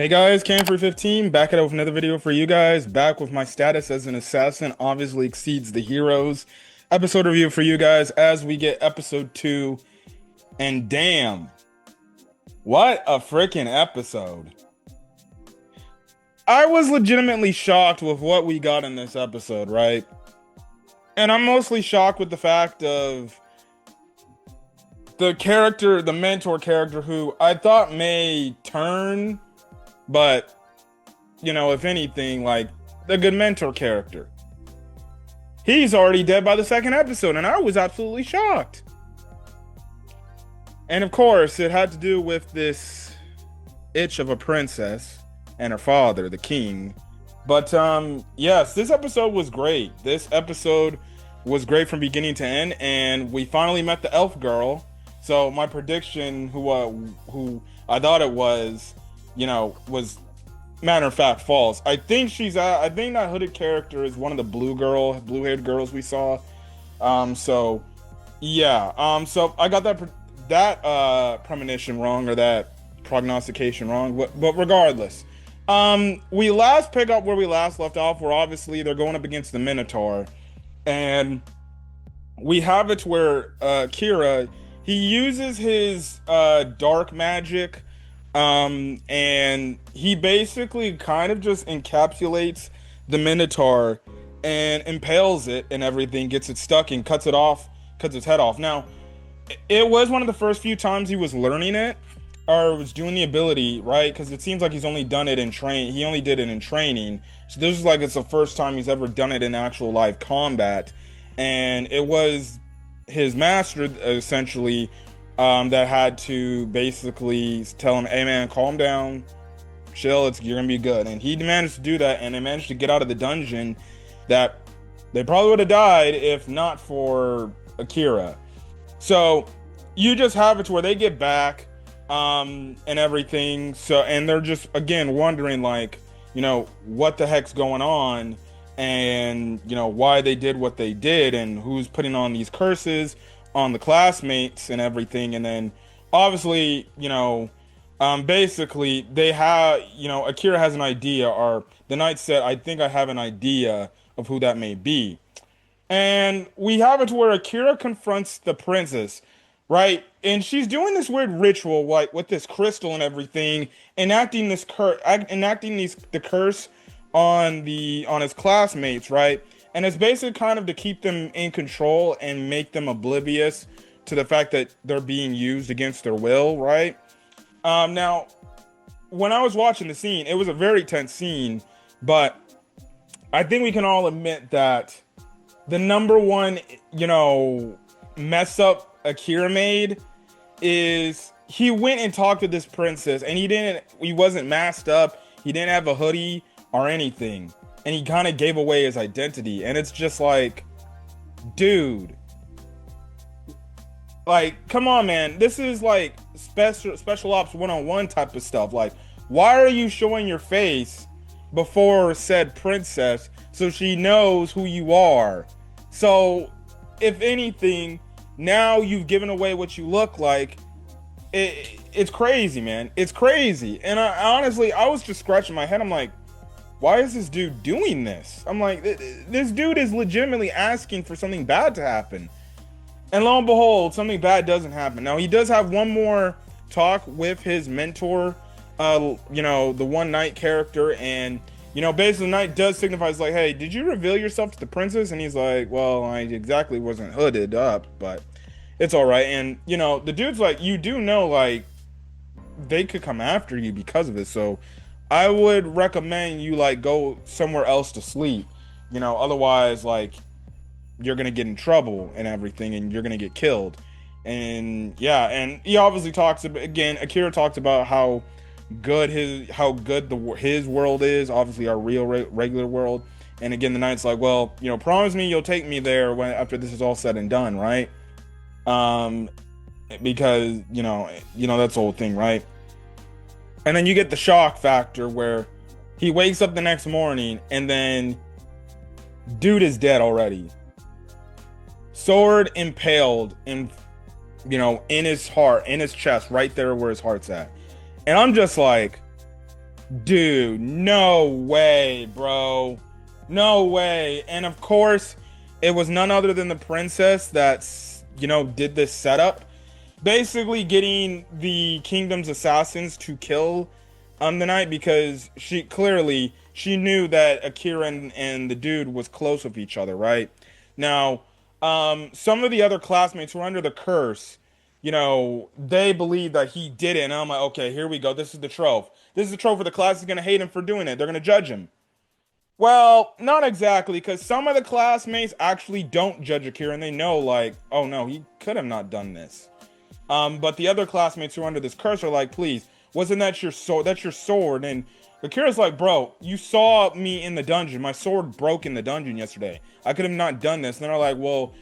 Hey guys, Cam315 back at it with another video for you guys. Back with my status as an assassin obviously exceeds the heroes. Episode review for you guys as we get episode 2. And damn, what a freaking episode. I was legitimately shocked with what we got in this episode, right? And I'm mostly shocked with the fact of the character, the mentor character who I thought may turn, but if anything, like the good mentor character. He's already dead by the second episode, and I was absolutely shocked. And of course, it had to do with this itch of a princess and her father, the king. But yes, this episode was great. This episode was great from beginning to end, and we finally met the elf girl. So my prediction, who I thought it was, was matter of fact false. I think I think that hooded character is one of the blue-haired girls we saw. So yeah. So I got that premonition wrong, or that prognostication wrong. But regardless, we last pick up where we last left off, where obviously they're going up against the Minotaur, and we have it where Akira, he uses his dark magic. And he basically kind of just encapsulates the Minotaur and impales it and everything, gets it stuck and cuts its head off. Now, it was one of the first few times he was learning it, or was doing the ability, right? Because it seems like he's only done it in train. He only did it in training. So this is like it's the first time he's ever done it in actual live combat. And it was his master, essentially, that had to basically tell him, "Hey man, calm down, chill. You're gonna be good." And he managed to do that, and they managed to get out of the dungeon. That they probably would have died if not for Akira. So you just have it to where they get back, and everything. So and they're just again wondering, like, what the heck's going on, and why they did what they did, and who's putting on these curses on the classmates and everything. And then obviously, basically they have, Akira has an idea, or the knight said, "I think I have an idea of who that may be." And we have it to where Akira confronts the princess, right? And she's doing this weird ritual, like with this crystal and everything, enacting the curse on his classmates, right? And it's basically kind of to keep them in control and make them oblivious to the fact that they're being used against their will, right? Now, when I was watching the scene, it was a very tense scene, but I think we can all admit that the number one, mess up Akira made is he went and talked to this princess, and he wasn't masked up, he didn't have a hoodie or anything. And he kind of gave away his identity. And it's just like, dude, like, come on, man. This is like special ops 101 type of stuff. Like, why are you showing your face before said princess so she knows who you are? So, if anything, now you've given away what you look like. It's crazy, man. It's crazy. And honestly, I was just scratching my head. I'm like, why is this dude doing this? I'm like, this dude is legitimately asking for something bad to happen. And lo and behold, something bad doesn't happen. Now, he does have one more talk with his mentor, the one knight character. And, basically the knight does signifies like, "Hey, did you reveal yourself to the princess?" And he's like, "Well, I exactly wasn't hooded up, but it's all right." And, the dude's like, "You do know, like, they could come after you because of it. So I would recommend you like go somewhere else to sleep, otherwise like you're gonna get in trouble and everything, and you're gonna get killed." And yeah, and he obviously talks about, again, Akira talks about how good his world is, obviously our real regular world. And again, the knight's like, "Well, promise me you'll take me there after this is all said and done, right?" Because that's the whole thing, right? And then you get the shock factor where he wakes up the next morning and then dude is dead already. Sword impaled in his heart, in his chest, right there where his heart's at. And I'm just like, Dude, no way, bro. No way. And of course, it was none other than the princess that's, did this setup. Basically getting the kingdom's assassins to kill the knight because she knew that Akira and the dude was close with each other, right? Now, some of the other classmates who were under the curse, they believe that he did it. And I'm like, okay, here we go. This is the trope. This is the trope where the class is going to hate him for doing it. They're going to judge him. Well, not exactly, because some of the classmates actually don't judge Akira and they know, like, oh no, he could have not done this. But the other classmates who are under this curse are like, please, wasn't that your sword? That's your sword. And Akira's like, bro, you saw me in the dungeon. My sword broke in the dungeon yesterday. I could have not done this. And they're like, well,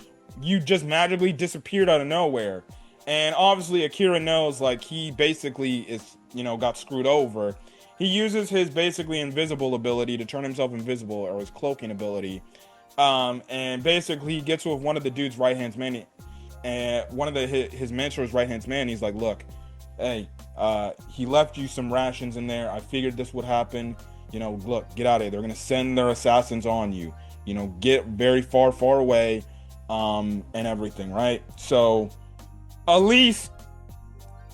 you just magically disappeared out of nowhere. And obviously Akira knows, like, he basically is, got screwed over. He uses his basically invisible ability to turn himself invisible, or his cloaking ability. And basically he gets with one of the dude's right hand man, and one of his mentor's right hand man. He's like, look, hey, he left you some rations in there. I figured this would happen. Look, get out of here. They're gonna send their assassins on you. Get very far, far away, and everything, right? So at least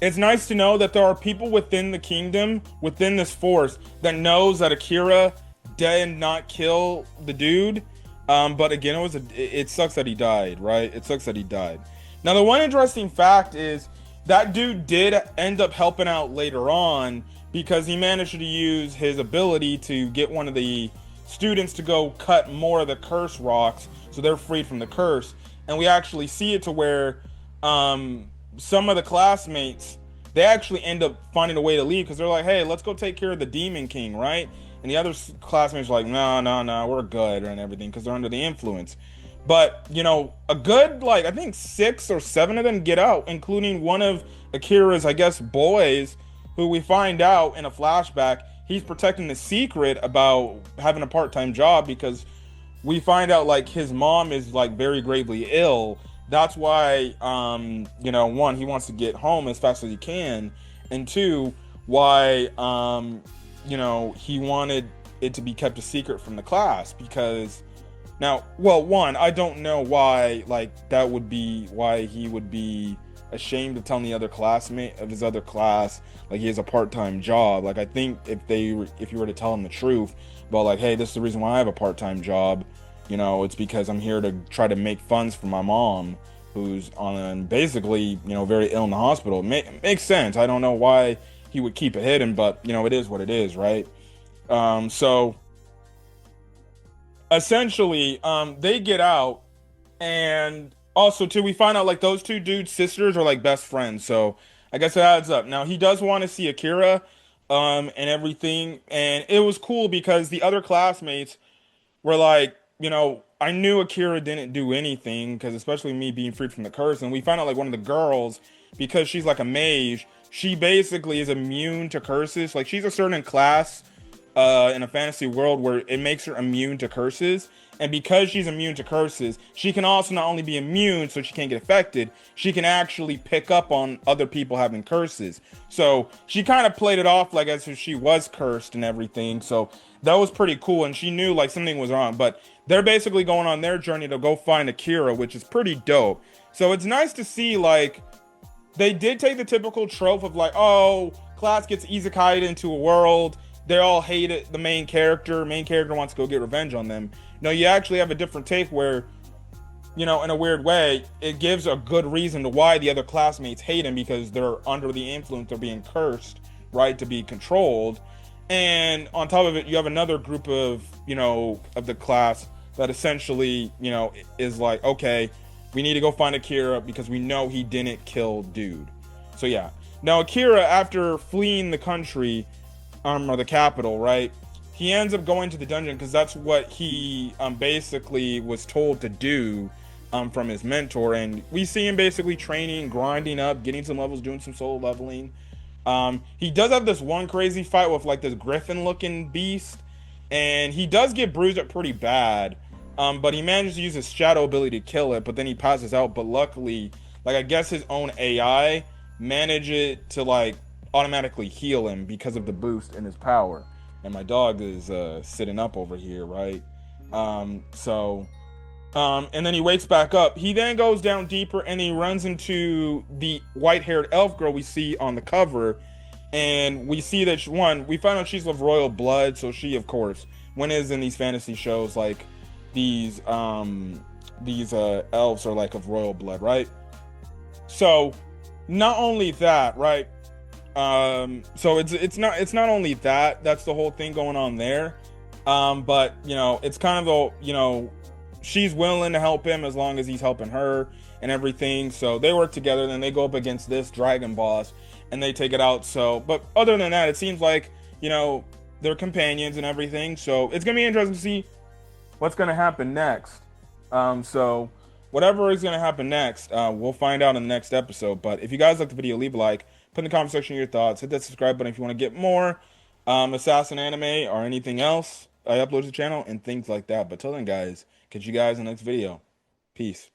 it's nice to know that there are people within the kingdom, within this force, that knows that Akira did not kill the dude. But again, it sucks that he died, right? It sucks that he died. Now, the one interesting fact is that dude did end up helping out later on because he managed to use his ability to get one of the students to go cut more of the curse rocks so they're freed from the curse. And we actually see it to where some of the classmates, they actually end up finding a way to leave because they're like, hey, let's go take care of the Demon King, right? And the other classmates are like, no, we're good and everything because they're under the influence. But, a good, like, I think 6 or 7 of them get out, including one of Akira's, I guess, boys, who we find out in a flashback, he's protecting the secret about having a part-time job because we find out, like, his mom is, like, very gravely ill. That's why, one, he wants to get home as fast as he can, and two, why, he wanted it to be kept a secret from the class because now, well, one, I don't know why, like, that would be why he would be ashamed of telling the other classmate of his other class, like, he has a part-time job. Like, I think if you were to tell him the truth about, like, hey, this is the reason why I have a part-time job, it's because I'm here to try to make funds for my mom, who's on basically, very ill in the hospital. Makes sense. I don't know why he would keep it hidden, but, it is what it is, right? So essentially, they get out, and also too, we find out like those two dudes' sisters are like best friends. So I guess it adds up. Now he does want to see Akira, and everything, and it was cool because the other classmates were like, I knew Akira didn't do anything because especially me being freed from the curse, and we found out like one of the girls, because she's like a mage, she basically is immune to curses. Like she's a certain class in a fantasy world where it makes her immune to curses. And because she's immune to curses, she can also not only be immune so she can't get affected, she can actually pick up on other people having curses. So she kind of played it off like as if she was cursed and everything. So that was pretty cool. And she knew like something was wrong. But they're basically going on their journey to go find Akira, which is pretty dope. So it's nice to see like they did take the typical trope of like, oh, class gets isekai'd into a world. They all hate it, the main character. Main character wants to go get revenge on them. No, you actually have a different take where, in a weird way, it gives a good reason to why the other classmates hate him because they're under the influence, they're being cursed, right, to be controlled. And on top of it, you have another group of, of the class that essentially, is like, okay, we need to go find Akira because we know he didn't kill dude. So yeah. Now Akira, after fleeing the country, or the capital, right? He ends up going to the dungeon because that's what he basically was told to do from his mentor. And we see him basically training, grinding up, getting some levels, doing some solo leveling. He does have this one crazy fight with like this griffin-looking beast, and he does get bruised up pretty bad. But he manages to use his shadow ability to kill it, but then he passes out. But luckily, like I guess his own AI managed to like automatically heal him because of the boost in his power. And my dog is sitting up over here, right? So and then he wakes back up. He then goes down deeper and he runs into the white-haired elf girl we see on the cover. And we see that we find out she's of royal blood, so she, of course, when is in these fantasy shows, like these elves are like of royal blood, right? So not only that, right? So it's not only that, that's the whole thing going on there. But it's kind of she's willing to help him as long as he's helping her and everything. So they work together, then they go up against this dragon boss and they take it out. So, but other than that, it seems like, they're companions and everything. So it's gonna be interesting to see what's gonna happen next. So whatever is gonna happen next, we'll find out in the next episode. But if you guys like the video, leave a like, put in the comment section your thoughts, hit that subscribe button if you want to get more Assassin anime or anything else I upload to the channel and things like that. But till then, guys, catch you guys in the next video. Peace.